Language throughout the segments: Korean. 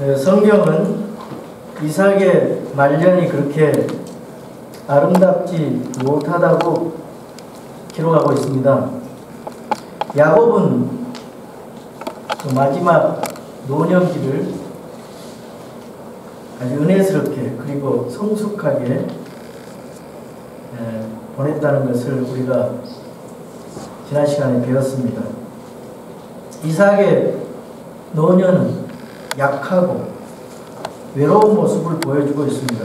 성경은 이삭의 말년이 그렇게 아름답지 못하다고 기록하고 있습니다. 야곱은 그 마지막 노년기를 아주 은혜스럽게 그리고 성숙하게 보냈다는 것을 우리가 지난 시간에 배웠습니다. 이삭의 노년은 약하고 외로운 모습을 보여주고 있습니다.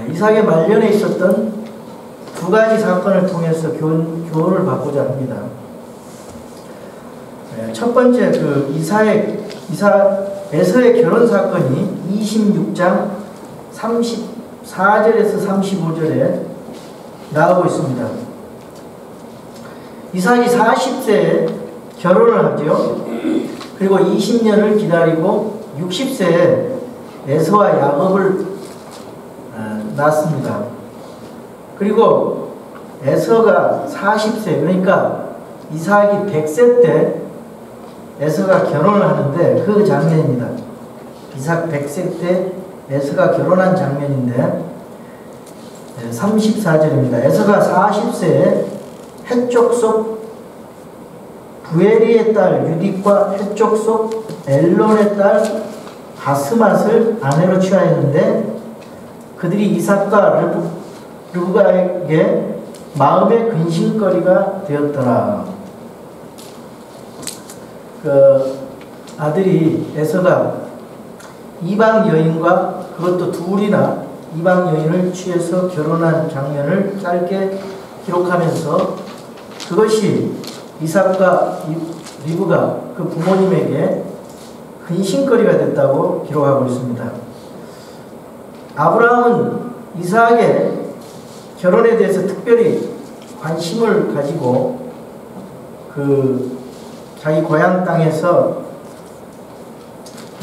이삭의 말년에 있었던 두 가지 사건을 통해서 교훈을 받고자 합니다. 첫 번째, 그 에서의 결혼 사건이 26장 34절에서 35절에 나오고 있습니다. 이삭이 40세에 결혼을 하죠. 그리고 20년을 기다리고 60세에 에서와 야곱을 낳습니다. 그리고 에서가 40세, 그러니까 이삭이 100세 때 에서가 결혼을 하는데 그 장면입니다. 이삭 100세 때 에서가 결혼한 장면인데 34절입니다. 에서가 40세에 헷족 속 부에리의 딸 유딕과 헷족 속 엘론의 딸 바스맛을 아내로 취하였는데 그들이 이삭과 르브가에게 마음의 근심거리가 되었더라. 그 아들이 에서가 이방 여인과 그것도 둘이나 이방 여인을 취해서 결혼한 장면을 짧게 기록하면서 그것이 이삭과 리브가 그 부모님에게 근심거리가 됐다고 기록하고 있습니다. 아브라함은 이삭의 결혼에 대해서 특별히 관심을 가지고 자기 고향 땅에서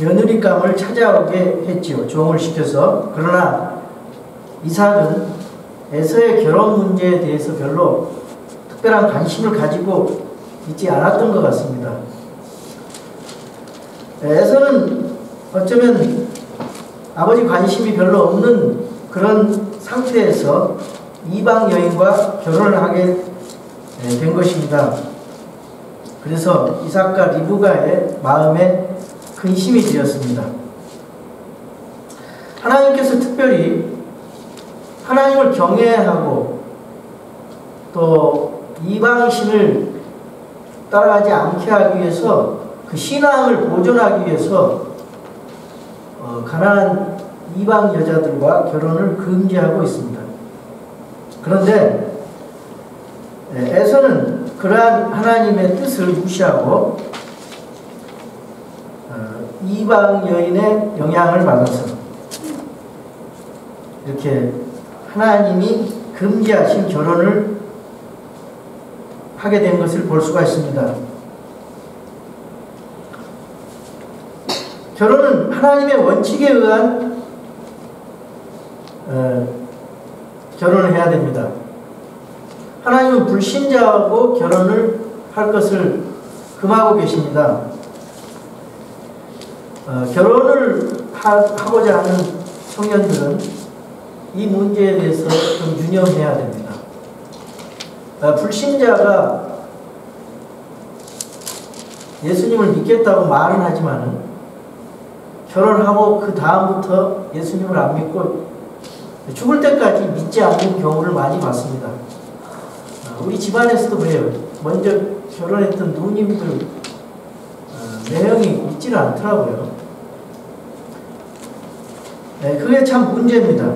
며느리감을 찾아오게 했지요. 종을 시켜서. 그러나 이삭은 에서의 결혼 문제에 대해서 별로 특별한 관심을 가지고 있지 않았던 것 같습니다. 에서는 어쩌면 아버지 관심이 별로 없는 그런 상태에서 이방 여인과 결혼을 하게 된 것입니다. 그래서 이삭과 리브가의 마음에 근심이 되었습니다. 하나님께서 특별히 하나님을 경외하고 또 이방신을 따라가지 않게 하기 위해서 그 신앙을 보존하기 위해서 가난한 이방 여자들과 결혼을 금지하고 있습니다. 그런데 에서는 그러한 하나님의 뜻을 무시하고 이방 여인의 영향을 받아서 이렇게 하나님이 금지하신 결혼을 하게 된 것을 볼 수가 있습니다. 결혼은 하나님의 원칙에 의한 결혼을 해야 됩니다. 하나님은 불신자하고 결혼을 할 것을 금하고 계십니다. 결혼을 하고자 하는 청년들은 이 문제에 대해서 좀 유념해야 됩니다. 불신자가 예수님을 믿겠다고 말은 하지만은 결혼하고 그 다음부터 예수님을 안 믿고 죽을 때까지 믿지 않는 경우를 많이 봤습니다. 우리 집안에서도 그래요. 먼저 결혼했던 누님들 내형이 믿지는 않더라고요. 그게 참 문제입니다.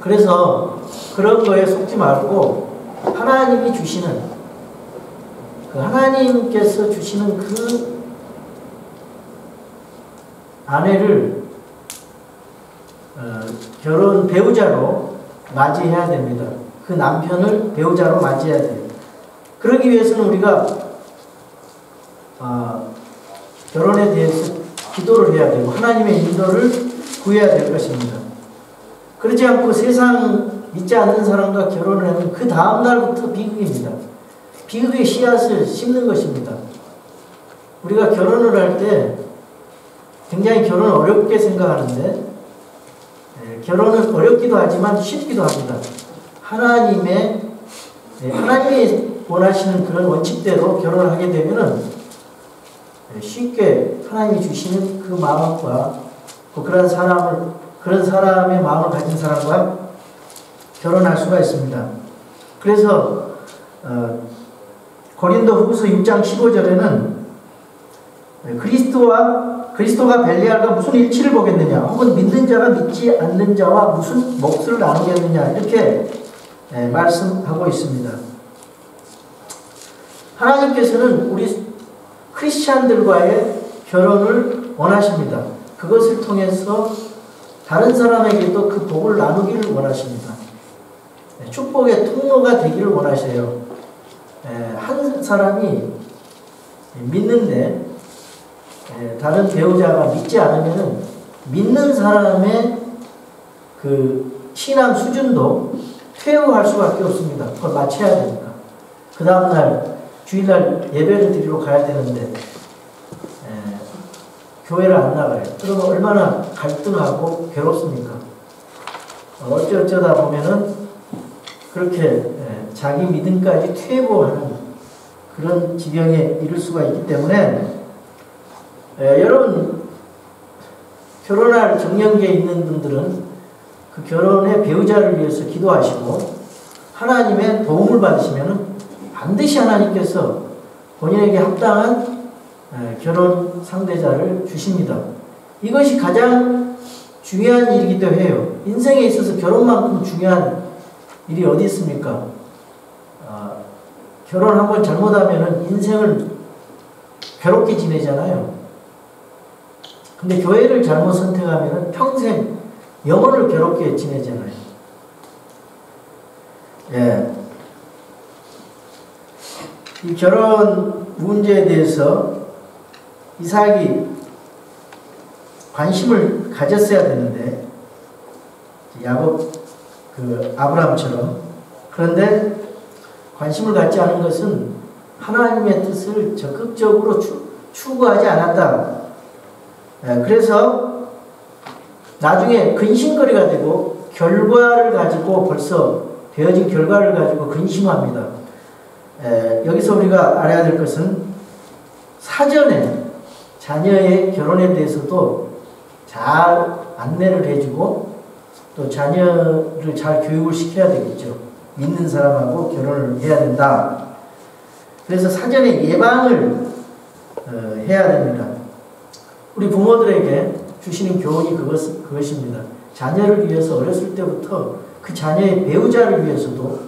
그래서 그런 거에 속지 말고 하나님이 주시는 하나님께서 주시는 그 아내를 결혼 배우자로 맞이해야 됩니다. 그 남편을 배우자로 맞이해야 돼요. 그러기 위해서는 우리가 결혼에 대해서 기도를 해야 되고 하나님의 인도를 구해야 될 것입니다. 그렇지 않고 세상 믿지 않는 사람과 결혼을 하면 그 다음 날부터 비극입니다. 비극의 씨앗을 심는 것입니다. 우리가 결혼을 할 때 굉장히 결혼을 어렵게 생각하는데 결혼은 어렵기도 하지만 쉽기도 합니다. 하나님이 원하시는 그런 원칙대로 결혼을 하게 되면은 쉽게 하나님이 주시는 그 마음과 그런 사람의 마음을 가진 사람과 결혼할 수가 있습니다. 그래서 고린도후서 6장 15절에는 그리스도가 벨리알과 무슨 일치를 보겠느냐, 혹은 믿는 자가 믿지 않는 자와 무슨 몫을 나누겠느냐, 이렇게 말씀하고 있습니다. 하나님께서는 우리 크리스찬들과의 결혼을 원하십니다. 그것을 통해서 다른 사람에게도 그 복을 나누기를 원하십니다. 축복의 통로가 되기를 원하세요. 한 사람이 믿는데 다른 배우자가 믿지 않으면은 믿는 사람의 그 신앙 수준도 퇴보할 수밖에 없습니다. 그걸 맞춰야 됩니다. 그 다음날 주일날 예배를 드리러 가야 되는데 교회를 안 나가요. 그러면 얼마나 갈등하고 괴롭습니까? 어쩌다 보면은 그렇게 자기 믿음까지 퇴보하는 그런 지경에 이를 수가 있기 때문에 여러분 결혼할 정년기에 있는 분들은 그 결혼의 배우자를 위해서 기도하시고 하나님의 도움을 받으시면 반드시 하나님께서 본인에게 합당한 결혼 상대자를 주십니다. 이것이 가장 중요한 일이기도 해요. 인생에 있어서 결혼만큼 중요한 일이 어디 있습니까? 결혼 한번 잘못하면 인생을 괴롭게 지내잖아요. 근데 교회를 잘못 선택하면 평생 영혼을 괴롭게 지내잖아요. 이 결혼 문제에 대해서 이삭이 관심을 가졌어야 되는데 야곱 아브라함처럼, 그런데 관심을 갖지 않은 것은 하나님의 뜻을 적극적으로 추구하지 않았다. 그래서 나중에 근심거리가 되고 벌써 되어진 결과를 가지고 근심합니다. 여기서 우리가 알아야 될 것은 사전에 자녀의 결혼에 대해서도 잘 안내를 해주고 또 자녀를 잘 교육을 시켜야 되겠죠. 믿는 사람하고 결혼을 해야 된다. 그래서 사전에 예방을 해야 됩니다. 우리 부모들에게 주시는 교훈이 그것입니다. 자녀를 위해서 어렸을 때부터 그 자녀의 배우자를 위해서도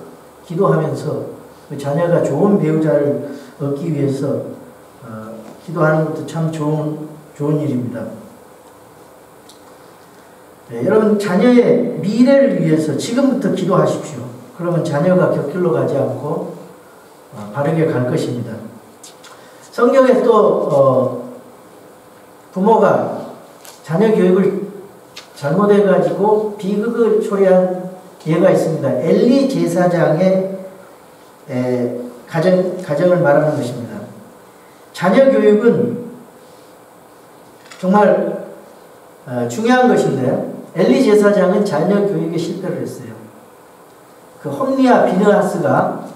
기도하면서 그 자녀가 좋은 배우자를 얻기 위해서 기도하는 것도 참 좋은 일입니다. 여러분 자녀의 미래를 위해서 지금부터 기도하십시오. 그러면 자녀가 곁길로 가지 않고 바르게 갈 것입니다. 성경에 또 부모가 자녀 교육을 잘못해가지고 비극을 초래한 예가 있습니다. 엘리 제사장의 가정을 말하는 것입니다. 자녀 교육은 정말 중요한 것인데 엘리 제사장은 자녀 교육에 실패를 했어요. 그 홈리와 비느하스가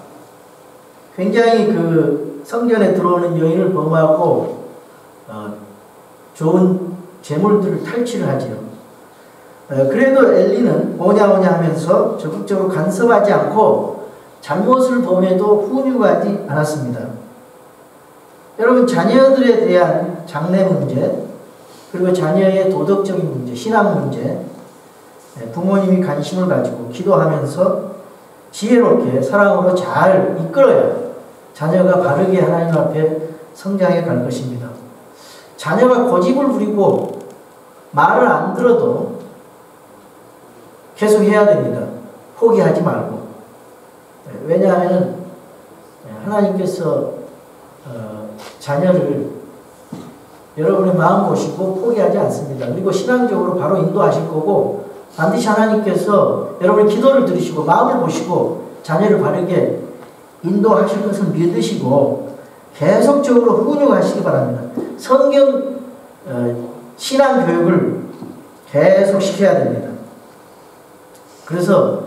굉장히 그 성전에 들어오는 여인을 범하고 좋은 재물들을 탈취를 하지요. 그래도 엘리는 오냐 하면서 적극적으로 간섭하지 않고 잘못을 범해도 훈육하지 않았습니다. 여러분 자녀들에 대한 장래 문제, 그리고 자녀의 도덕적인 문제, 신앙 문제, 부모님이 관심을 가지고 기도하면서 지혜롭게 사랑으로 잘 이끌어야 자녀가 바르게 하나님 앞에 성장해 갈 것입니다. 자녀가 고집을 부리고 말을 안 들어도 계속 해야 됩니다. 포기하지 말고. 왜냐하면 하나님께서 자녀를 여러분의 마음 보시고 포기하지 않습니다. 그리고 신앙적으로 바로 인도하실 거고 반드시 하나님께서 여러분의 기도를 들으시고 마음을 보시고 자녀를 바르게 인도하실 것을 믿으시고 계속적으로 훈육하시기 바랍니다. 성경 신앙 교육을 계속 시켜야 됩니다. 그래서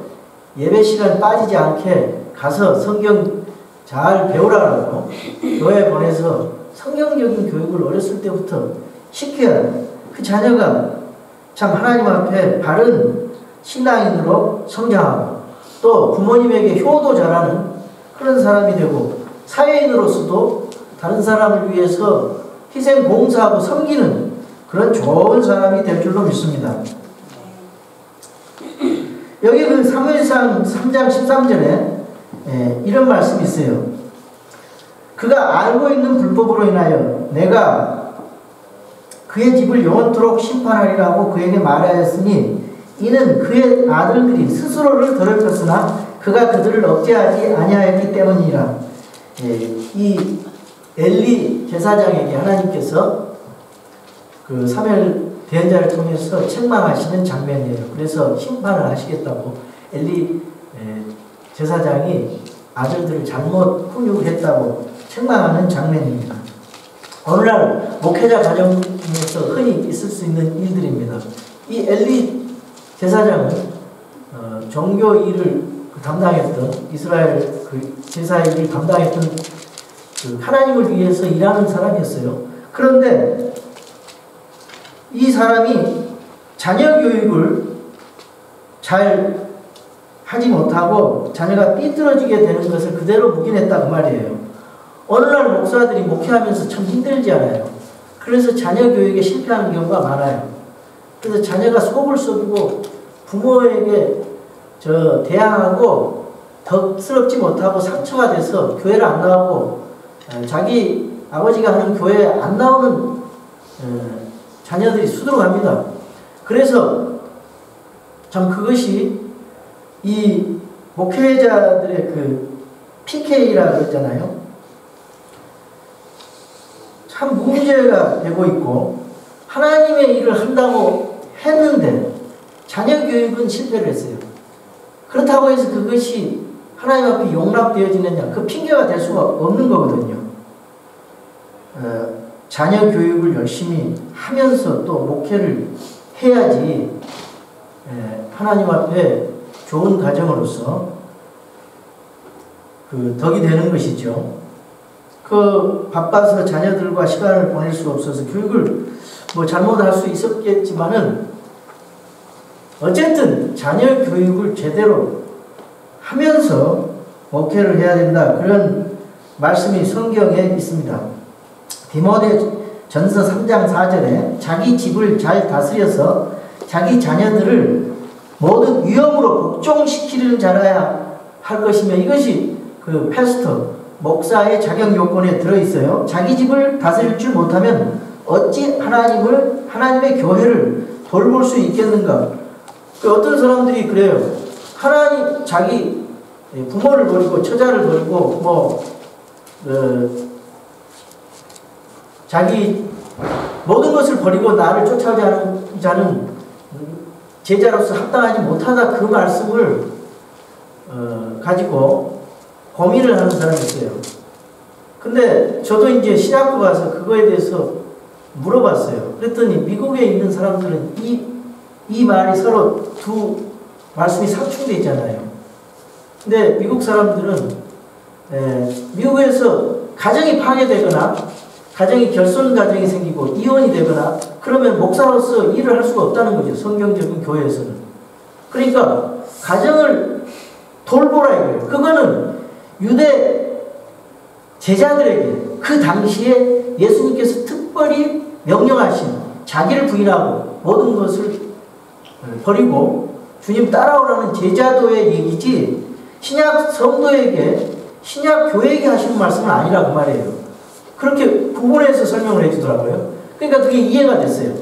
예배 시간 빠지지 않게 가서 성경 잘 배우라고 교회에 보내서 성경적인 교육을 어렸을 때부터 시켜야 그 자녀가 참 하나님 앞에 바른 신앙인으로 성장하고 또 부모님에게 효도 잘하는 그런 사람이 되고 사회인으로서도 다른 사람을 위해서 희생 봉사하고 섬기는 그런 좋은 사람이 될 줄로 믿습니다. 여기 그 사무엘상 3장 13절에 이런 말씀이 있어요. 그가 알고 있는 불법으로 인하여 내가 그의 집을 영원토록 심판하리라고 그에게 말하였으니 이는 그의 아들들이 스스로를 더럽혔으나 그가 그들을 억제하지 아니하였기 때문이라. 이 엘리 제사장에게 하나님께서 그 사무엘 대언자를 통해서 책망하시는 장면이에요. 그래서 심판을 하시겠다고 엘리 제사장이 아들들을 잘못 훈육을 했다고 책망하는 장면입니다. 오늘날 목회자 가정에서 흔히 있을 수 있는 일들입니다. 이 엘리 제사장은 종교 일을 담당했던 이스라엘 그 제사 일을 담당했던 그 하나님을 위해서 일하는 사람이었어요. 그런데 이 사람이 자녀 교육을 잘 하지 못하고 자녀가 삐뚤어지게 되는 것을 그대로 묵인했다 그 말이에요. 오늘날 목사들이 목회하면서 참 힘들지 않아요. 그래서 자녀 교육에 실패하는 경우가 많아요. 그래서 자녀가 속을 썩이고 부모에게 대항하고 덕스럽지 못하고 상처가 돼서 교회를 안 나오고 자기 아버지가 하는 교회에 안 나오는 자녀들이 수두룩합니다. 그래서 참 그것이 이 목회자들의 그 PK라고 그랬잖아요. 참 문제가 되고 있고 하나님의 일을 한다고 했는데 자녀 교육은 실패를 했어요. 그렇다고 해서 그것이 하나님 앞에 용납되어지느냐 그 핑계가 될 수가 없는 거거든요. 자녀 교육을 열심히 하면서 또 목회를 해야지 하나님 앞에 좋은 가정으로서 그 덕이 되는 것이죠. 그 바빠서 자녀들과 시간을 보낼 수 없어서 교육을 뭐 잘못할 수 있었겠지만은 어쨌든 자녀 교육을 제대로 하면서 목회를 해야 된다. 그런 말씀이 성경에 있습니다. 디모데전서 3장 4절에 자기 집을 잘 다스려서 자기 자녀들을 모든 위험으로 복종시키는 자라야 할 것이며 이것이 그 패스터, 목사의 자격 요건에 들어있어요. 자기 집을 다스릴 줄 못하면 어찌 하나님의 교회를 돌볼 수 있겠는가? 어떤 사람들이 그래요. 하나님, 자기 부모를 버리고 처자를 버리고 자기 모든 것을 버리고 나를 쫓아오지 않은 자는 제자로서 합당하지 못하다 그 말씀을 가지고 고민을 하는 사람이 있어요. 근데 저도 이제 신학교 가서 그거에 대해서 물어봤어요. 그랬더니 미국에 있는 사람들은 이 말이 서로 두 말씀이 상충되어 있잖아요. 근데 미국 사람들은 미국에서 가정이 파괴되거나 가정이 결손 가정이 생기고 이혼이 되거나 그러면 목사로서 일을 할 수가 없다는 거죠. 성경적인 교회에서는. 그러니까 가정을 돌보라 이거예요. 그거는 유대 제자들에게 그 당시에 예수님께서 특별히 명령하신 자기를 부인하고 모든 것을 버리고 주님 따라오라는 제자도의 얘기지 신약 성도에게 신약 교회에게 하시는 말씀은 아니라고 말이에요. 그렇게 구분해서 설명을 해주더라고요. 그러니까 그게 이해가 됐어요.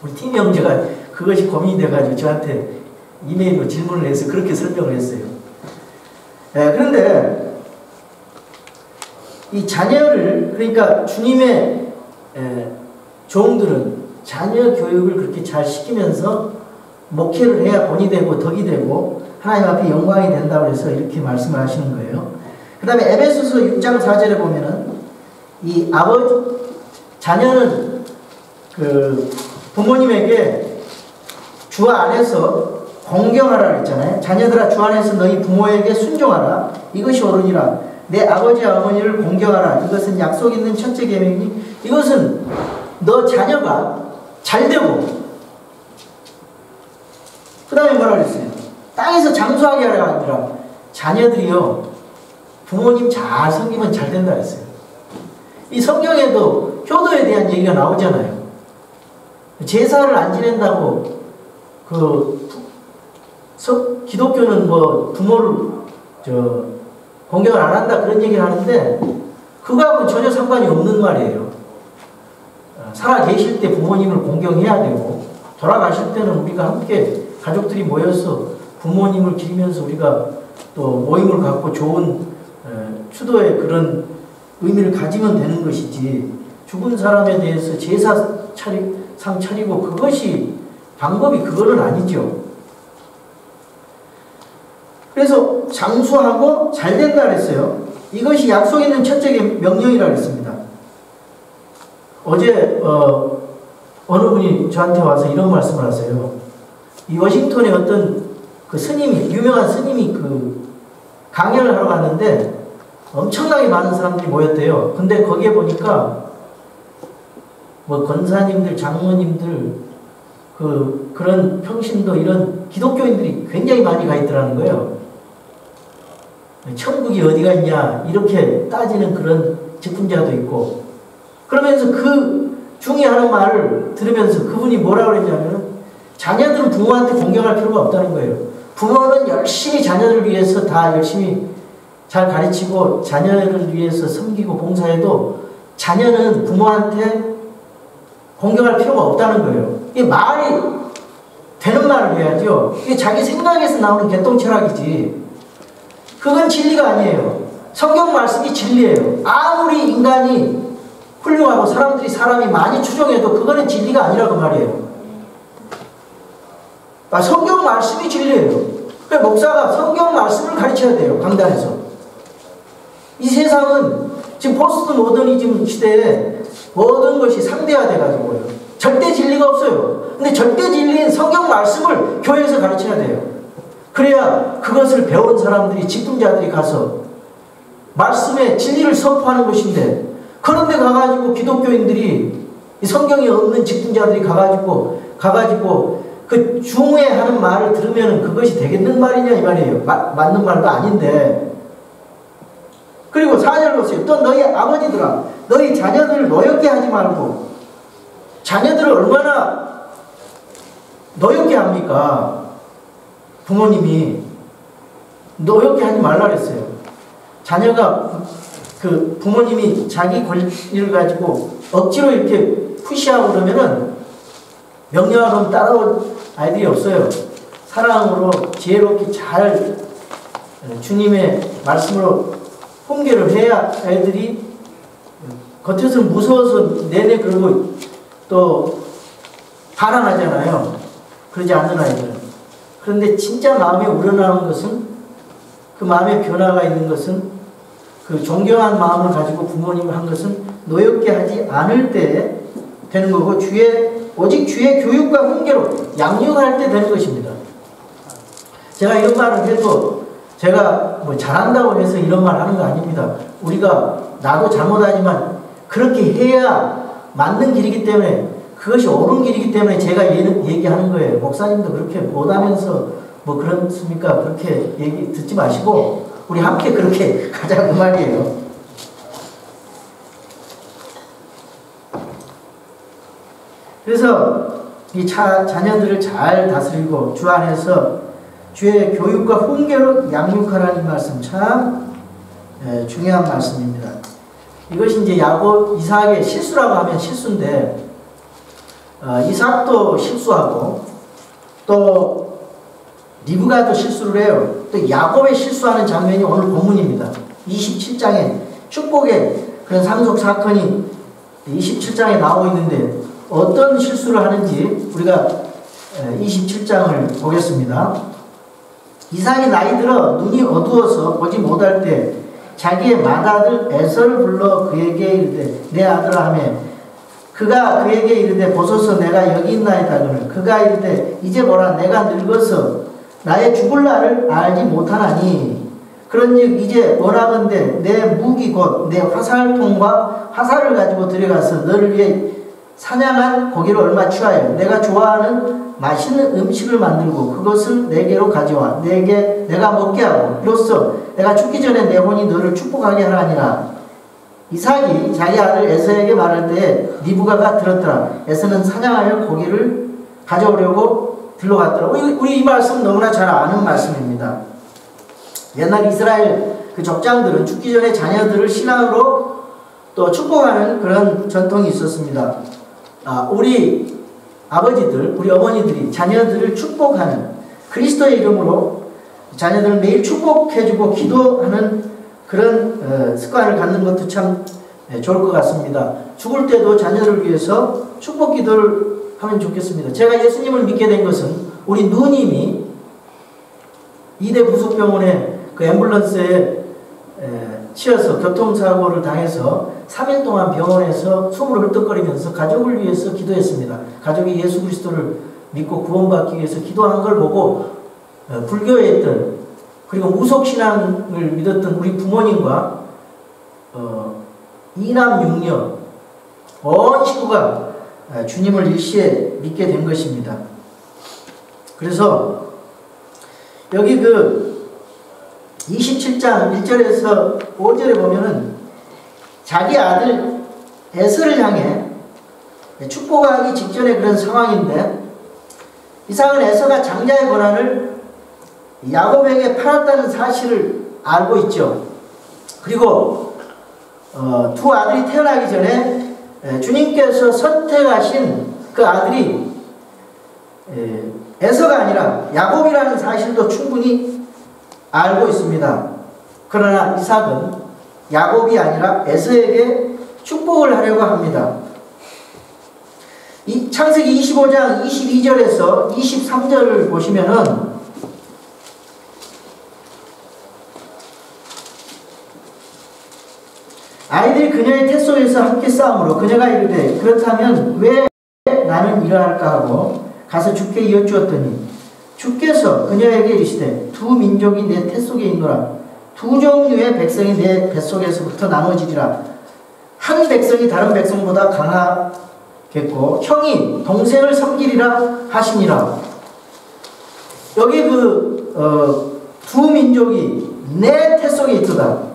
우리 팀 형제가 그것이 고민이 돼가지고 저한테 이메일로 질문을 해서 그렇게 설명을 했어요. 그런데 이 자녀를 그러니까 주님의 종들은 자녀 교육을 그렇게 잘 시키면서 목회를 해야 본이 되고 덕이 되고 하나님 앞에 영광이 된다고 해서 이렇게 말씀을 하시는 거예요. 그 다음에 에베소서 6장 4절에 보면은 이 자녀는 그 부모님에게 주 안에서 공경하라 했잖아요. 자녀들아 주 안에서 너희 부모에게 순종하라. 이것이 옳으니라. 내 아버지와 어머니를 공경하라. 이것은 약속 있는 첫째 계명이니 이것은 너 자녀가 잘되고 그 다음에 뭐라 그랬어요? 땅에서 장수하게 하라가 아니라 자녀들이요 부모님 잘 섬기면 잘 된다 했어요. 이 성경에도 효도에 대한 얘기가 나오잖아요. 제사를 안 지낸다고 기독교는 뭐 부모를 공경을 안 한다 그런 얘기를 하는데 그거하고는 전혀 상관이 없는 말이에요. 살아 계실 때 부모님을 공경해야 되고 돌아가실 때는 우리가 함께 가족들이 모여서 부모님을 기리면서 우리가 또 모임을 갖고 좋은 추도의 그런 의미를 가지면 되는 것이지 죽은 사람에 대해서 제사상 차리고 그것이 방법이 그거는 아니죠. 그래서 장수하고 잘된다 그랬어요. 이것이 약속 있는 첫째 명령이라 그랬습니다. 어제 어느 분이 저한테 와서 이런 말씀을 하세요. 이 워싱턴에 어떤 그 스님이 유명한 스님이 그 강연을 하러 갔는데 엄청나게 많은 사람들이 모였대요. 근데 거기에 보니까 뭐 권사님들, 장로님들 그런 평신도 이런 기독교인들이 굉장히 많이 가 있더라는 거예요. 천국이 어디가 있냐 이렇게 따지는 그런 직분자도 있고 그러면서 그 중에 하는 말을 들으면서 그분이 뭐라고 그랬냐면 자녀들은 부모한테 공경할 필요가 없다는 거예요. 부모는 열심히 자녀들을 위해서 다 열심히 잘 가르치고 자녀를 위해서 섬기고 봉사해도 자녀는 부모한테 공경할 필요가 없다는 거예요. 이게 말이 되는 말을 해야죠. 이게 자기 생각에서 나오는 개똥철학이지 그건 진리가 아니에요. 성경 말씀이 진리예요. 아무리 인간이 훌륭하고 사람이 많이 추종해도 그거는 진리가 아니라고 말이에요. 성경 말씀이 진리예요. 그러니까 목사가 성경 말씀을 가르쳐야 돼요. 강단에서. 이 세상은 지금 포스트 모더니즘 시대에 모든 것이 상대화돼가지고요. 절대 진리가 없어요. 근데 절대 진리인 성경 말씀을 교회에서 가르쳐야 돼요. 그래야 그것을 배운 사람들이 직분자들이 가서 말씀의 진리를 선포하는 것인데 그런데 가가지고 기독교인들이 이 성경이 없는 직분자들이 가가지고 그 중회하는 말을 들으면 그것이 되겠는 말이냐 이 말이에요. 맞는 말도 아닌데. 그리고 4절 보세요. 또 너희 아버지들아 너희 자녀들을 노엽게 하지 말고 자녀들을 얼마나 노엽게 합니까? 부모님이 노엽게 하지 말라 그랬어요. 자녀가 그 부모님이 자기 권리를 가지고 억지로 이렇게 푸시하고 그러면은 명령하면 따라올 아이들이 없어요. 사랑으로 지혜롭게 잘 주님의 말씀으로 훈계를 해야 아이들이 겉에서는 무서워서 내내 그러고 또 반항하잖아요. 그러지 않는 아이들은. 그런데 진짜 마음에 우러나오는 것은 그 마음에 변화가 있는 것은 그 존경한 마음을 가지고 부모님을 한 것은 노엽게 하지 않을 때 되는 거고 오직 주의 교육과 훈계로 양육할 때 되는 것입니다. 제가 이런 말을 해도 제가 뭐 잘한다고 해서 이런 말 하는 거 아닙니다. 우리가 나도 잘못하지만 그렇게 해야 맞는 길이기 때문에 그것이 옳은 길이기 때문에 제가 얘기하는 거예요. 목사님도 그렇게 못하면서 뭐 그렇습니까? 그렇게 얘기 듣지 마시고 우리 함께 그렇게 가자 그 말이에요. 그래서 이 자녀들을 잘 다스리고 주 안에서 주의 교육과 훈계로 양육하라는 말씀 참 중요한 말씀입니다. 이것이 이제 이삭의 실수라고 하면 실수인데 이삭도 실수하고 또 리브가도 실수를 해요. 또 야곱의 실수하는 장면이 오늘 본문입니다. 27장에 축복의 그런 상속 사건이 27장에 나오고 있는데 어떤 실수를 하는지 우리가 27장을 보겠습니다. 이삭이 나이 들어 눈이 어두워서 보지 못할 때 자기의 맏아들 에서를 불러 그에게 이르되 내 아들아 하며 그가 그에게 이르되 보소서 내가 여기 있나이다 하거늘 그가 이르되 이제 보라 내가 늙어서 나의 죽을 날을 알지 못하나니 그런즉 이제 원하건대 내 무기 곧 내 화살통과 화살을 가지고 들어가서 너를 위해 사냥한 고기를 얼마 취하여 내가 좋아하는 맛있는 음식을 만들고 그것을 내게로 가져와 내가 먹게 하고 이로써 내가 죽기 전에 내 혼이 너를 축복하게 하라니라. 이삭이 자기 아들 에서에게 말할 때에 리브가가 들었더라. 에서는 사냥하여 고기를 가져오려고 들러갔더라. 우리 이 말씀 너무나 잘 아는 말씀입니다. 옛날 이스라엘 그 족장들은 죽기 전에 자녀들을 신앙으로 또 축복하는 그런 전통이 있었습니다. 우리 아버지들, 우리 어머니들이 자녀들을 축복하는 그리스도의 이름으로 자녀들을 매일 축복해주고 기도하는 그런 습관을 갖는 것도 참 좋을 것 같습니다. 죽을 때도 자녀를 위해서 축복 기도를 하면 좋겠습니다. 제가 예수님을 믿게 된 것은 우리 누님이 이대 부속병원에 그 앰뷸런스에 치여서 교통사고를 당해서 3일 동안 병원에서 숨을 헐떡거리면서 가족을 위해서 기도했습니다. 가족이 예수 그리스도를 믿고 구원받기 위해서 기도하는 걸 보고 불교에 있던 그리고 무속신앙을 믿었던 우리 부모님과 이남 육녀 온 식구가 주님을 일시에 믿게 된 것입니다. 그래서 여기 그 27장 1절에서 5절에 보면은 자기 아들 에서를 향해 축복하기 직전의 그런 상황인데 이삭은 에서가 장자의 권한을 야곱에게 팔았다는 사실을 알고 있죠. 그리고 두 아들이 태어나기 전에 주님께서 선택하신 그 아들이 에서가 아니라 야곱이라는 사실도 충분히 알고 있습니다. 그러나 이삭은 야곱이 아니라 에서에게 축복을 하려고 합니다. 이 창세기 25장 22절에서 23절을 보시면은 아이들이 그녀의 태 속에서 함께 싸움으로 그녀가 이르되 그렇다면 왜 나는 일어날까 하고 가서 주께 이어주었더니 주께서 그녀에게 이르시되 두 민족이 내 태 속에 있노라. 두 종류의 백성이 내 뱃속에서부터 나눠지리라. 한 백성이 다른 백성보다 강하겠고 형이 동생을 섬기리라 하시니라. 여기 두 민족이 내 태 속에 있도다.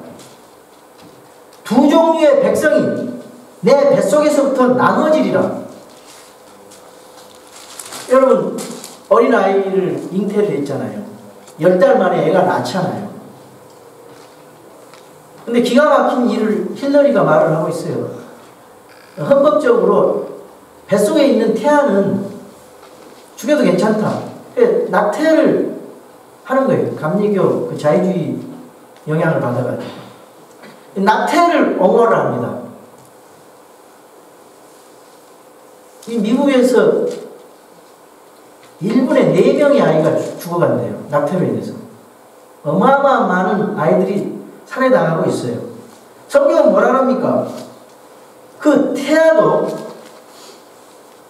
두 종류의 백성이 내 뱃속에서부터 나눠지리라. 여러분 어린아이를 잉태를 했잖아요. 10달 만에 애가 낳잖아요. 근데 기가 막힌 일을 힐러리가 말을 하고 있어요. 헌법적으로 뱃속에 있는 태아는 죽여도 괜찮다. 낙태를 하는 거예요. 감리교 그 자유주의 영향을 받아가지고. 낙태를 옹호를 합니다. 이 미국에서 1분에 4명의 아이가 죽어간대요. 낙태로 인해서. 어마어마한 많은 아이들이 살해당하고 있어요. 성경은 뭐라 합니까? 그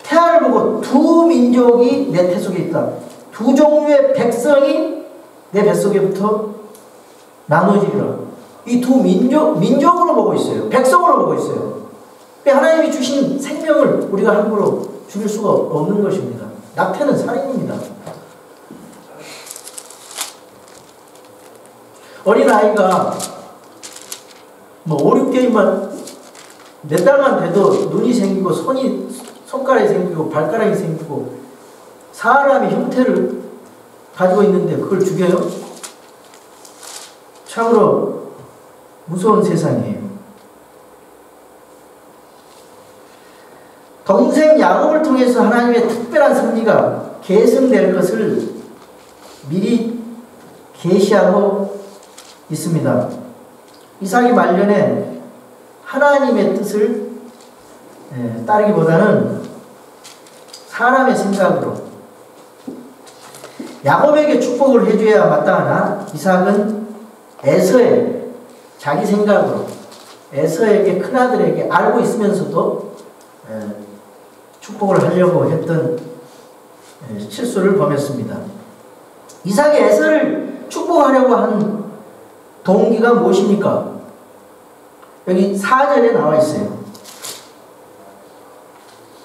태아를 보고 두 민족이 내 태 속에 있다. 두 종류의 백성이 내 뱃속에부터 나눠지리라. 이 두 민족으로 보고 있어요. 백성으로 보고 있어요. 하나님이 주신 생명을 우리가 함부로 죽일 수가 없는 것입니다. 낙태는 살인입니다. 어린아이가 5, 6개월만 몇 달만 돼도 눈이 생기고 손가락이 생기고 발가락이 생기고 사람의 형태를 가지고 있는데 그걸 죽여요? 참으로 무서운 세상이에요. 동생 야곱을 통해서 하나님의 특별한 섭리가 계승될 것을 미리 계시하고 있습니다. 이삭이 말년에 하나님의 뜻을 따르기보다는 사람의 생각으로 야곱에게 축복을 해줘야 마땅하나 이삭은 에서의 자기 생각으로 에서에게 큰아들에게 알고 있으면서도 축복을 하려고 했던 실수를 범했습니다. 이삭이 에서를 축복하려고 한 동기가 무엇입니까? 여기 4절에 나와 있어요.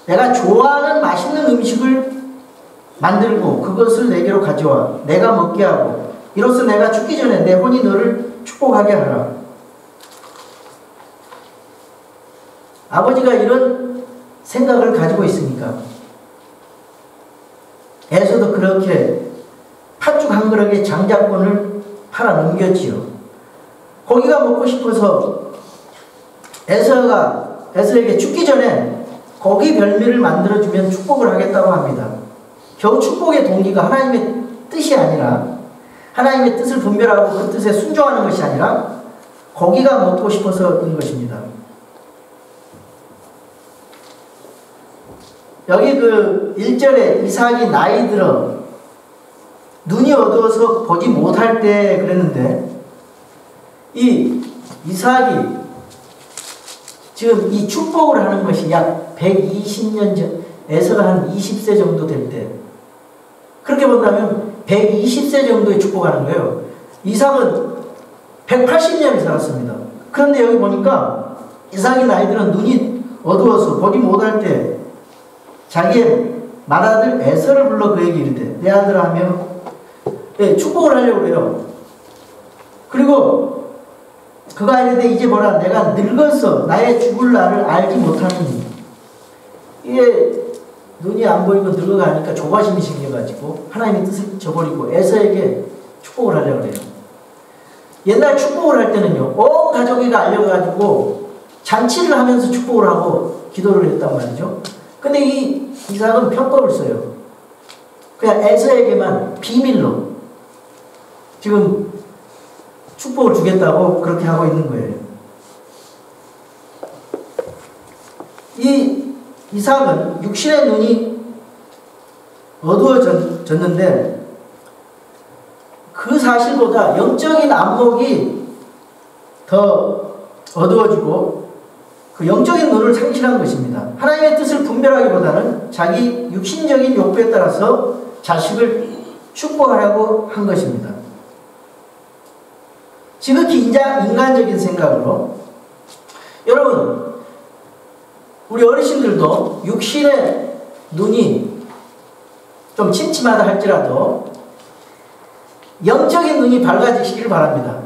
내가 좋아하는 맛있는 음식을 만들고 그것을 내게로 가져와 내가 먹게 하고 이로써 내가 죽기 전에 내 혼이 너를 축복하게 하라. 아버지가 이런 생각을 가지고 있으니까 에서도 그렇게 팥죽 한 그릇에 장자권을 팔아 넘겼지요. 고기가 먹고 싶어서 에서에게 죽기 전에 고기 별미를 만들어주면 축복을 하겠다고 합니다. 겨우 축복의 동기가 하나님의 뜻이 아니라 하나님의 뜻을 분별하고 그 뜻에 순종하는 것이 아니라 고기가 먹고 싶어서인 것입니다. 여기 그 1절에 이삭이 나이 들어 눈이 어두워서 보지 못할 때 그랬는데 이 이삭이 지금 이 축복을 하는 것이 약 120년 전, 에서가 한 20세 정도 될 때, 그렇게 본다면 120세 정도의 축복하는 거예요. 이삭은 180년을 살았습니다. 그런데 여기 보니까 이삭이 나이 들어 눈이 어두워서 보지 못할 때 자기의 맏아들 에서를 불러 그에게 이르되 내 아들아 하며 축복을 하려고 해요. 그리고 그가 이르되 이제 보라 내가 늙어서 나의 죽을 날을 알지 못하느니, 이게 눈이 안 보이고 늙어가니까 조바심이 생겨가지고 하나님의 뜻을 저버리고 에서에게 축복을 하려고 해요. 옛날 축복을 할 때는요 온 가족이가 알려가지고 잔치를 하면서 축복을 하고 기도를 했단 말이죠. 근데 이 이삭은 편법을 써요. 그냥 에서에게만 비밀로 지금 축복을 주겠다고 그렇게 하고 있는 거예요. 이 이삭은 육신의 눈이 어두워졌는데 그 사실보다 영적인 안목이 더 어두워지고 그 영적인 눈을 상실한 것입니다. 하나님의 뜻을 분별하기보다는 자기 육신적인 욕구에 따라서 자식을 축복하려고 한 것입니다. 지극히 인간적인 생각으로, 여러분 우리 어르신들도 육신의 눈이 좀 침침하다 할지라도 영적인 눈이 밝아지시길 바랍니다.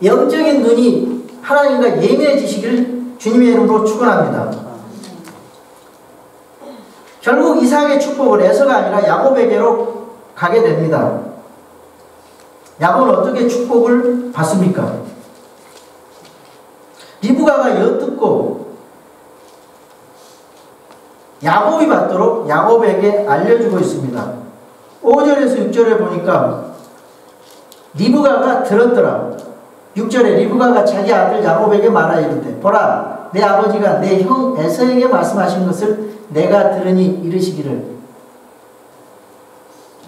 영적인 눈이 하나님과 예민해지시길 주님의 이름으로 축원합니다. 결국 이삭의 축복은 에서가 아니라 야곱에게로 가게 됩니다. 야곱은 어떻게 축복을 받습니까? 리브가가 엿듣고 야곱이 받도록 야곱에게 알려주고 있습니다. 5절에서 6절에 보니까 리브가가 들었더라. 6절에 리브가가 자기 아들 야곱에게 말하여 이르되 보라 내 아버지가 내 형 에서에게 말씀하신 것을 내가 들으니 이르시기를.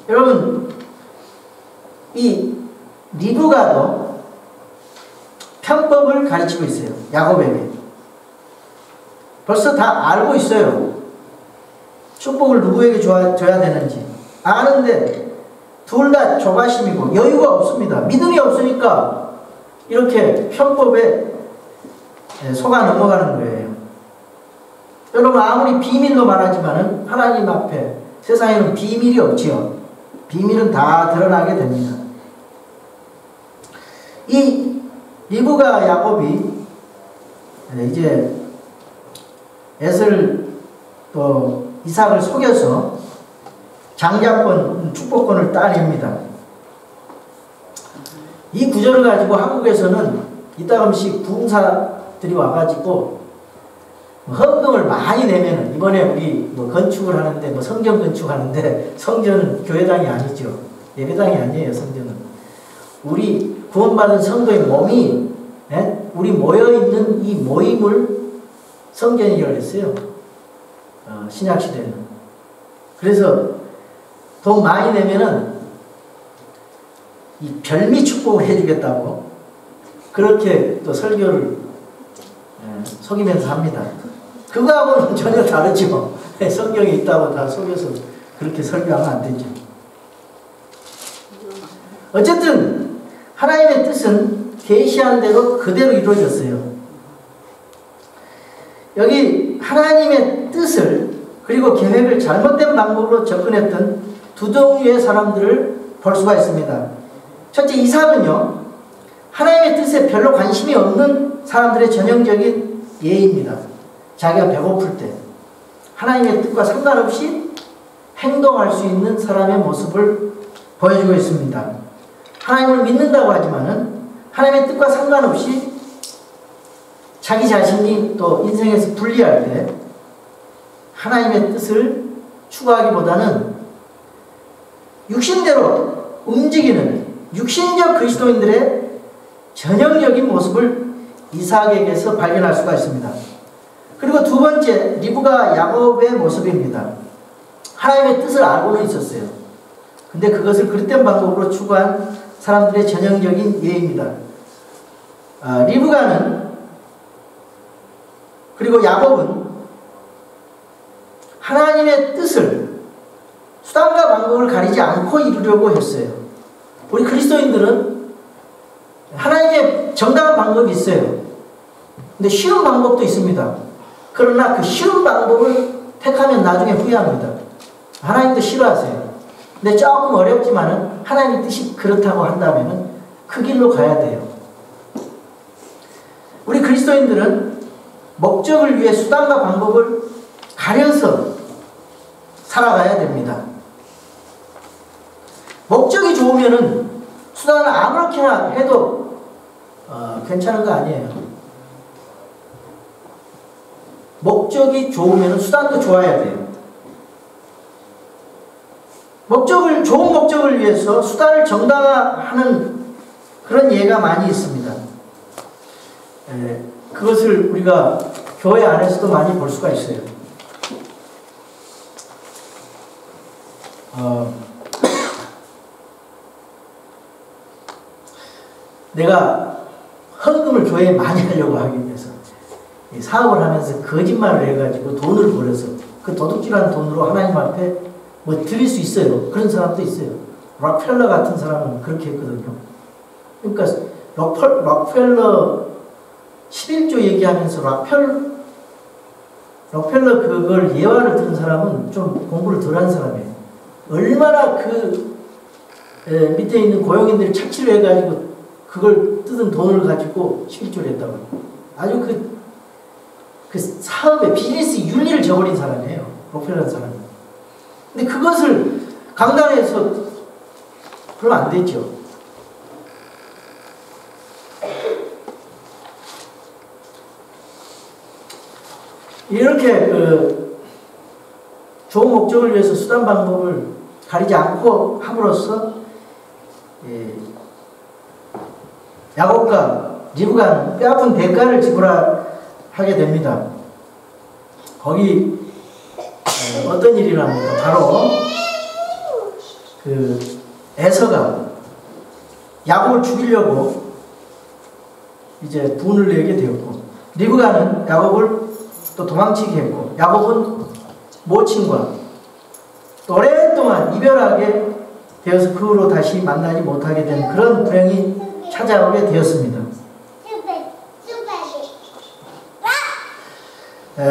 여러분 이 리브가도 편법을 가르치고 있어요. 야곱에게 벌써 다 알고 있어요. 축복을 누구에게 줘야 되는지 아는데 둘 다 조바심이고 여유가 없습니다. 믿음이 없으니까 이렇게 편법에 속아 넘어가는 거예요. 여러분 아무리 비밀로 말하지만은 하나님 앞에 세상에는 비밀이 없지요. 비밀은 다 드러나게 됩니다. 이 리브가 야곱이 이제 에서를 또 이삭을 속여서 장자권 축복권을 따냅니다. 이 구절을 가지고 한국에서는 이따금씩 부흥사들이 와가지고 헌금을 많이 내면은, 이번에 우리 뭐 건축을 하는데 뭐 성전 건축하는데 성전은 교회당이 아니죠. 예배당이 아니에요. 성전은 우리 구원받은 성도의 몸이 우리 모여있는 이 모임을 성전이라고 했어요. 신약시대는. 그래서 돈 많이 내면은 이 별미 축복을 해주겠다고 그렇게 또 설교를 속이면서 합니다. 그거하고는 전혀 다르죠. 성경에 있다고 다 속여서 그렇게 설교하면 안 되죠. 어쨌든 하나님의 뜻은 계시한 대로 그대로 이루어졌어요. 여기 하나님의 뜻을 그리고 계획을 잘못된 방법으로 접근했던 두 종류의 사람들을 볼 수가 있습니다. 첫째, 이삭은요, 하나님의 뜻에 별로 관심이 없는 사람들의 전형적인 예입니다. 자기가 배고플 때 하나님의 뜻과 상관없이 행동할 수 있는 사람의 모습을 보여주고 있습니다. 하나님을 믿는다고 하지만은 하나님의 뜻과 상관없이 자기 자신이 또 인생에서 분리할 때 하나님의 뜻을 추구하기보다는 육신대로 움직이는 육신적 그리스도인들의 전형적인 모습을 이삭에게서 발견할 수가 있습니다. 그리고 두 번째, 리브가 야곱의 모습입니다. 하나님의 뜻을 알고는 있었어요. 근데 그것을 그릇된 방법으로 추구한 사람들의 전형적인 예입니다. 리브가는 그리고 야곱은 하나님의 뜻을 수단과 방법을 가리지 않고 이루려고 했어요. 우리 그리스도인들은 하나님의 정당한 방법이 있어요. 근데 쉬운 방법도 있습니다. 그러나 그 쉬운 방법을 택하면 나중에 후회합니다. 하나님도 싫어하세요. 근데 조금 어렵지만은 하나님 뜻이 그렇다고 한다면은 그 길로 가야 돼요. 우리 그리스도인들은 목적을 위해 수단과 방법을 가려서 살아가야 됩니다. 목적이 좋으면은 수단을 아무렇게나 해도 괜찮은 거 아니에요. 목적이 좋으면 수단도 좋아야 돼요. 좋은 목적을 위해서 수단을 정당화하는 그런 예가 많이 있습니다. 그것을 우리가 교회 안에서도 많이 볼 수가 있어요. 내가 헌금을 교회에 많이 하려고 하기 위해서 사업을 하면서 거짓말을 해가지고 돈을 벌여서 그 도둑질한 돈으로 하나님 앞에 뭐 드릴 수 있어요. 그런 사람도 있어요. 록펠러 같은 사람은 그렇게 했거든요. 그러니까 록펠러 11조 얘기하면서 록펠러 그걸 예화를 들은 사람은 좀 공부를 덜한 사람이에요. 얼마나 그 밑에 있는 고용인들이 착취를 해가지고 그걸 뜯은 돈을 가지고 11조를 했다고. 아주 그 사업의 비즈니스 윤리를 저버린 사람이에요. 록펠러라는 사람이. 근데 그것을 강단에서 그러면 안 되죠. 이렇게 좋은 목적을 위해서 수단 방법을 가리지 않고 함으로써 야곱과 리브가는 뼈아픈 대가를 지불하게 됩니다. 거기 어떤 일이 납니까? 바로 에서가 야곱을 죽이려고 이제 분을 내게 되었고, 리브가는 야곱을 또 도망치게 했고, 야곱은 모친과 또 오랫동안 이별하게 되어서 그 후로 다시 만나지 못하게 된 그런 불행이 찾아오게 되었습니다.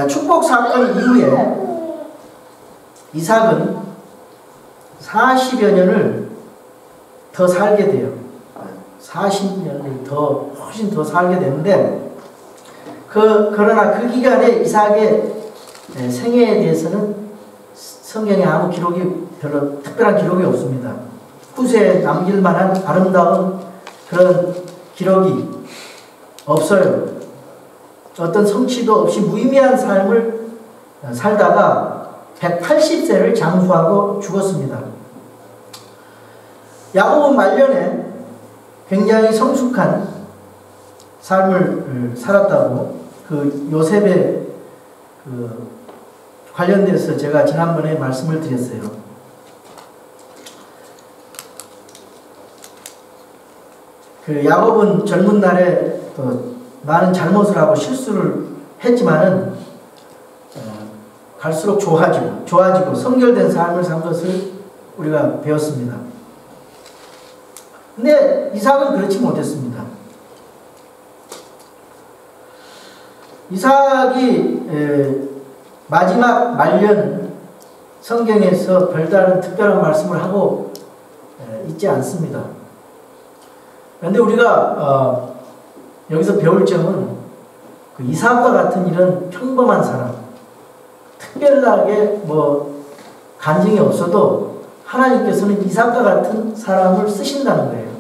축복 사건 이후에 이삭은 40여 년을 더 살게 돼요. 40년을 훨씬 더 살게 되는데, 그러나 그 기간에 이삭의 생애에 대해서는 성경에 아무 기록이 별로 특별한 기록이 없습니다. 후세에 남길 만한 아름다운 그런 기록이 없어요. 어떤 성취도 없이 무의미한 삶을 살다가 180세를 장수하고 죽었습니다. 야곱은 말년에 굉장히 성숙한 삶을 살았다고 요셉의 관련돼서 제가 지난번에 말씀을 드렸어요. 야곱은 젊은 날에 많은 잘못을 하고 실수를 했지만은 갈수록 좋아지고 성결된 삶을 산 것을 우리가 배웠습니다. 근데 이삭은 그렇지 못했습니다. 이삭이 마지막 말년 성경에서 별다른 특별한 말씀을 하고 있지 않습니다. 그런데 우리가 여기서 배울 점은 그 이삭과 같은 이런 평범한 사람, 특별하게 간증이 없어도 하나님께서는 이삭과 같은 사람을 쓰신다는 거예요.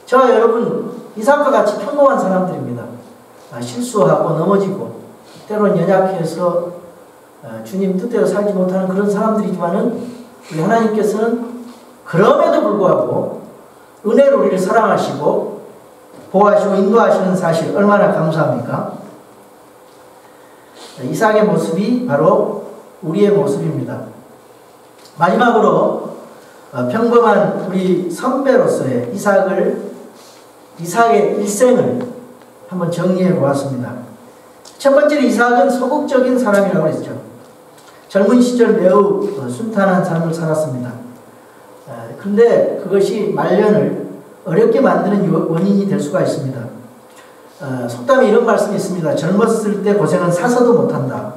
저와 여러분 이삭과 같이 평범한 사람들입니다. 실수하고 넘어지고 때로는 연약해서 주님 뜻대로 살지 못하는 그런 사람들이지만은 우리 하나님께서는 그럼에도 불구하고 은혜로 우리를 사랑하시고 보호하시고 인도하시는 사실 얼마나 감사합니까? 이삭의 모습이 바로 우리의 모습입니다. 마지막으로 평범한 우리 선배로서의 이삭의 일생을 한번 정리해 보았습니다. 첫 번째로 이삭은 소극적인 사람이라고 했죠. 젊은 시절 매우 순탄한 삶을 살았습니다. 그런데 그것이 말년을 어렵게 만드는 원인이 될 수가 있습니다. 속담에 이런 말씀이 있습니다. 젊었을 때 고생은 사서도 못한다.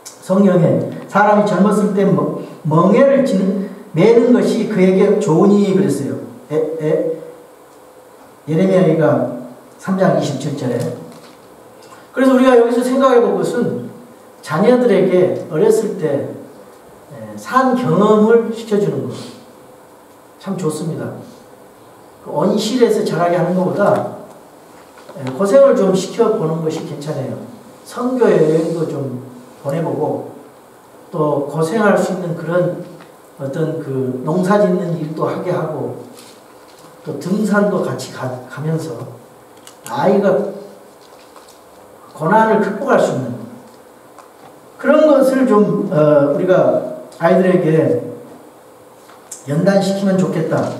성경에 사람이 젊었을 때 멍에를 매는 것이 그에게 좋으니 그랬어요. 예레미야가 3장 27절에. 그래서 우리가 여기서 생각해 볼 것은 자녀들에게 어렸을 때 산 경험을 시켜주는 것 참 좋습니다. 온실에서 자라게 하는 것보다 고생을 좀 시켜보는 것이 괜찮아요. 선교여행도 좀 보내보고 또 고생할 수 있는 그런 어떤 그 농사 짓는 일도 하게 하고 또 등산도 같이 가면서 아이가 고난을 극복할 수 있는 그런 것을 좀 우리가 아이들에게 연단시키면 좋겠다.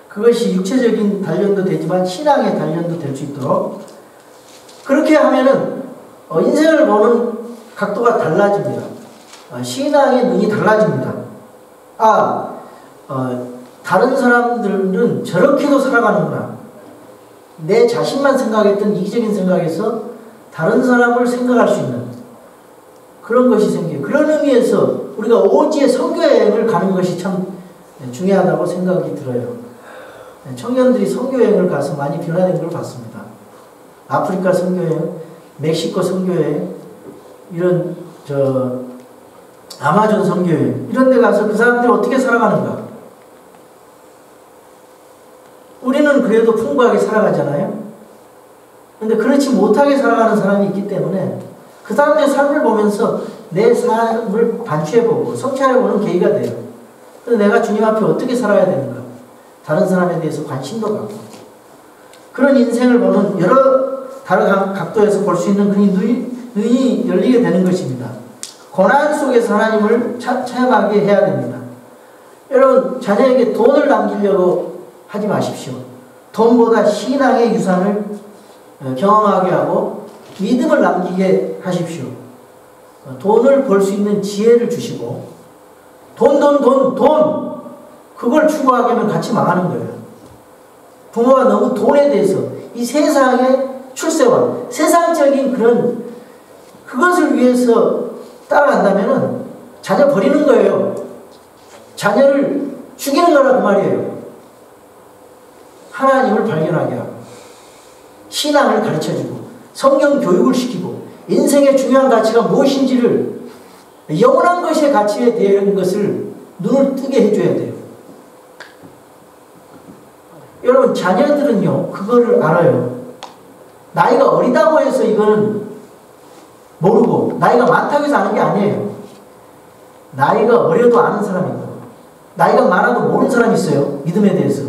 그것이 육체적인 단련도 되지만 신앙의 단련도 될 수 있도록 그렇게 하면은 인생을 보는 각도가 달라집니다. 신앙의 눈이 달라집니다. 다른 사람들은 저렇게도 살아가는구나. 내 자신만 생각했던 이기적인 생각에서 다른 사람을 생각할 수 있는 그런 것이 생겨요. 그런 의미에서 우리가 오지의 선교여행을 가는 것이 참 중요하다고 생각이 들어요. 청년들이 선교여행을 가서 많이 변화된 걸 봤습니다. 아프리카 선교여행, 멕시코 선교여행, 이런 아마존 선교여행 이런 데 가서 그 사람들이 어떻게 살아가는가. 우리는 그래도 풍부하게 살아가잖아요. 그런데 그렇지 못하게 살아가는 사람이 있기 때문에 그 사람들의 삶을 보면서 내 삶을 반추해보고 성찰해보는 계기가 돼요. 그래서 내가 주님 앞에 어떻게 살아야 되는가. 다른 사람에 대해서 관심도 갖고 그런 인생을 보는 여러 다른 각도에서 볼 수 있는 그 눈이 열리게 되는 것입니다. 고난 속에서 하나님을 체험하게 해야 됩니다. 여러분 자녀에게 돈을 남기려고 하지 마십시오. 돈보다 신앙의 유산을 경험하게 하고 믿음을 남기게 하십시오. 돈을 벌 수 있는 지혜를 주시고 돈 그걸 추구하게 하면 같이 망하는 거예요. 부모가 너무 돈에 대해서 이 세상의 출세와 세상적인 그것을 위해서 따라간다면은 자녀 버리는 거예요. 자녀를 죽이는 거라 그 말이에요. 하나님을 발견하게 하고 신앙을 가르쳐주고 성경 교육을 시키고 인생의 중요한 가치가 무엇인지를 영원한 것의 가치에 대한 것을 눈을 뜨게 해줘야 돼요. 여러분 자녀들은요 그거를 알아요. 나이가 어리다고 해서 이거는 모르고 나이가 많다고 해서 아는 게 아니에요. 나이가 어려도 아는 사람이 있고 나이가 많아도 모르는 사람이 있어요. 믿음에 대해서.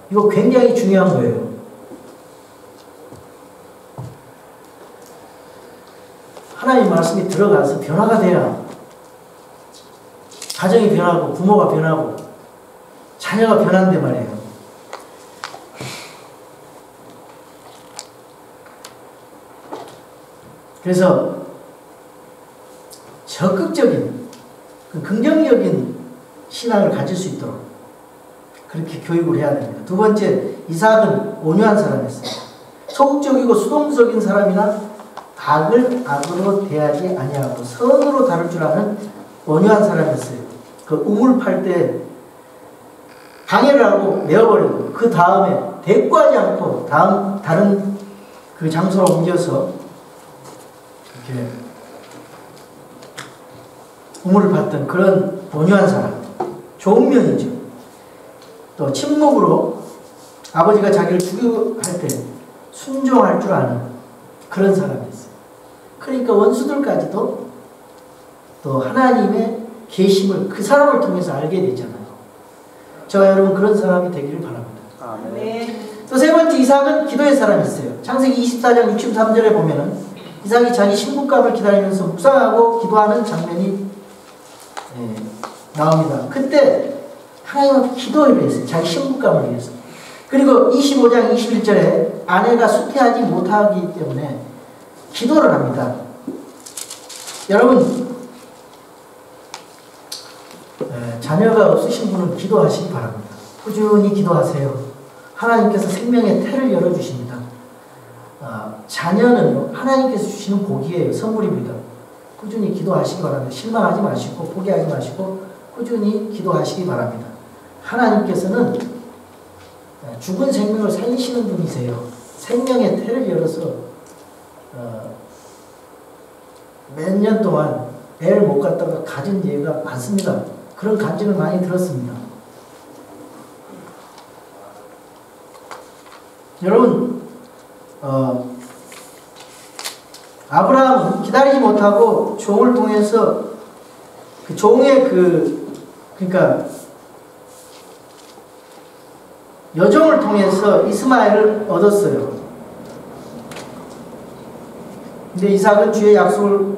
이거 굉장히 중요한 거예요. 하나님 말씀이 들어가서 변화가 돼야 가정이 변하고 부모가 변하고 자녀가 변한단 말이에요. 그래서 적극적인 긍정적인 신앙을 가질 수 있도록 그렇게 교육을 해야 됩니다. 두 번째, 이삭은 온유한 사람이었어요. 소극적이고 수동적인 사람이나 악을 악으로 대하지 아니하고 선으로 다룰 줄 아는 온유한 사람이었어요. 그 우물 팔 때 방해를 하고 내어버리고 그 다음에 대꾸하지 않고 다른 그 장소로 옮겨서 이렇게 우물을 팠던 그런 온유한 사람, 좋은 면이죠. 또 침묵으로 아버지가 자기를 죽여할 때 순종할 줄 아는 그런 사람이었어요. 그러니까 원수들까지도 또 하나님의 계심을 그 사람을 통해서 알게 되잖아요. 저와 여러분 그런 사람이 되기를 바랍니다. 또 세 번째, 이삭은 기도의 사람이었어요. 창세기 24장 63절에 보면은 이삭이 자기 신부감을 기다리면서 묵상하고 기도하는 장면이 나옵니다. 그때 하나님 앞에 기도를 했어요. 자기 신부감을 위해서. 그리고 25장 21절에 아내가 수태하지 못하기 때문에 기도를 합니다. 여러분 자녀가 없으신 분은 기도하시기 바랍니다. 꾸준히 기도하세요. 하나님께서 생명의 태를 열어주십니다. 자녀는 하나님께서 주시는 복이에요. 선물입니다. 꾸준히 기도하시기 바랍니다. 실망하지 마시고 포기하지 마시고 꾸준히 기도하시기 바랍니다. 하나님께서는 죽은 생명을 살리시는 분이세요. 생명의 태를 열어서 몇 년 동안 애를 못 갖다가 가진 예가 많습니다. 그런 간증을 많이 들었습니다. 여러분 아브라함은 기다리지 못하고 종을 통해서 그 종의 그러니까 여종을 통해서 이스마엘을 얻었어요. 근데 이삭은 주의 약속을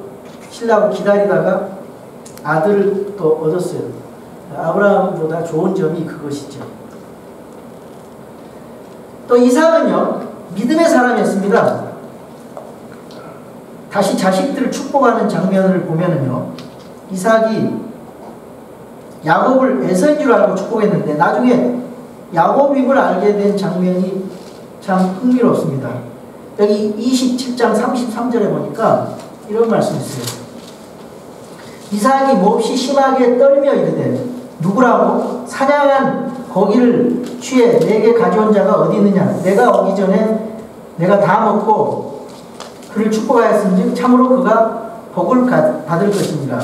신라고 기다리다가 아들을 또 얻었어요. 아브라함보다 좋은 점이 그것이죠. 또 이삭은요, 믿음의 사람이었습니다. 다시 자식들을 축복하는 장면을 보면은요, 이삭이 야곱을 에서인 줄 알고 축복했는데 나중에 야곱임을 알게 된 장면이 참 흥미롭습니다. 여기 27장 33절에 보니까 이런 말씀이 있어요. 이삭이 몹시 심하게 떨며 이르되 누구라고? 사냥한 고기를 취해 내게 가져온 자가 어디 있느냐? 내가 오기 전에 내가 다 먹고 그를 축복하였은즉 참으로 그가 복을 받을 것입니다.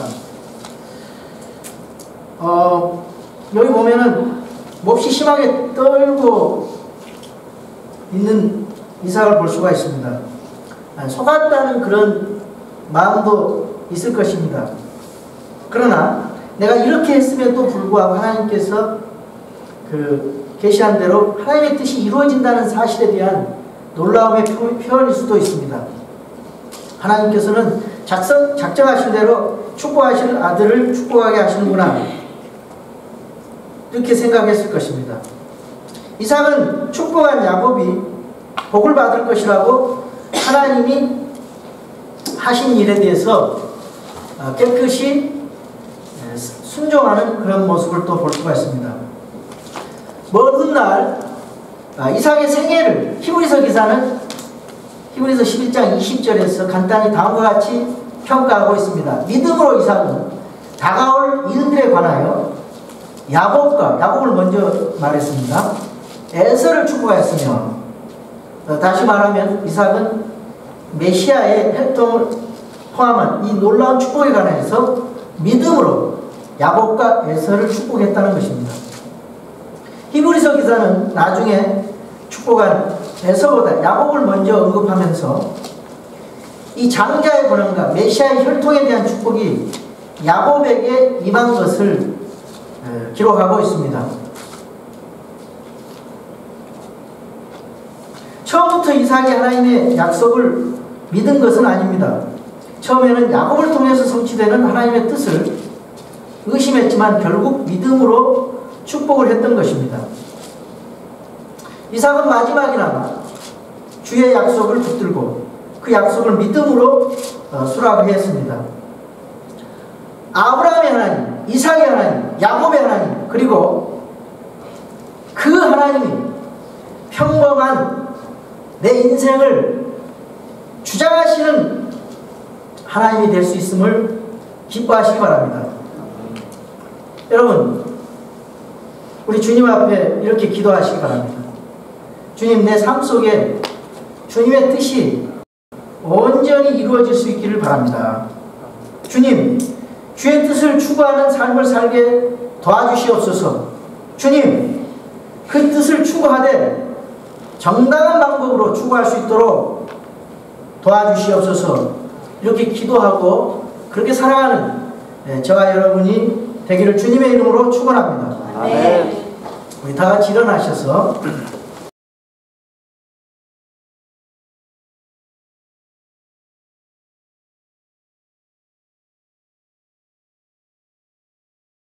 여기 보면은 몹시 심하게 떨고 있는 이삭을 볼 수가 있습니다. 속았다는 그런 마음도 있을 것입니다. 그러나 내가 이렇게 했음에도 불구하고 하나님께서 계시한 대로 하나님의 뜻이 이루어진다는 사실에 대한 놀라움의 표현일 수도 있습니다. 하나님께서는 작정하신 대로 축복하실 아들을 축복하게 하시는구나, 이렇게 생각했을 것입니다. 이삭은 축복한 야곱이 복을 받을 것이라고 하나님이 하신 일에 대해서 깨끗이 순종하는 그런 모습을 또 볼 수가 있습니다. 먼 훗날 이삭의 생애를 히브리서 기사는 히브리서 11장 20절에서 간단히 다음과 같이 평가하고 있습니다. 믿음으로 이삭은 다가올 일들에 관하여 야곱을 먼저 말했습니다. 에서를 축복하였으며, 다시 말하면 이삭은 메시아의 혈통을 포함한 이 놀라운 축복에 관해서 믿음으로 야곱과 에서를 축복했다는 것입니다. 히브리서 기사는 나중에 축복한 에서보다 야곱을 먼저 언급하면서 이 장자의 권한과 메시아의 혈통에 대한 축복이 야곱에게 임한 것을 기록하고 있습니다. 처음부터 이삭이 하나님의 약속을 믿은 것은 아닙니다. 처음에는 야곱을 통해서 성취되는 하나님의 뜻을 의심했지만 결국 믿음으로 축복을 했던 것입니다. 이삭은 마지막이나마 주의 약속을 붙들고 그 약속을 믿음으로 수락했습니다. 아브라함의 하나님, 이삭의 하나님, 야곱의 하나님, 그리고 그 하나님이 평범한 내 인생을 주장하시는 하나님이 될 수 있음을 기뻐하시기 바랍니다. 여러분, 우리 주님 앞에 이렇게 기도하시기 바랍니다. 주님, 내 삶 속에 주님의 뜻이 온전히 이루어질 수 있기를 바랍니다. 주님, 주의 뜻을 추구하는 삶을 살게 도와주시옵소서. 주님, 그 뜻을 추구하되 정당한 방법으로 추구할 수 있도록 도와주시옵소서. 이렇게 기도하고 그렇게 살아가는 저와 여러분이 되기를 주님의 이름으로 축원합니다. 아멘. 우리 다 같이 일어나셔서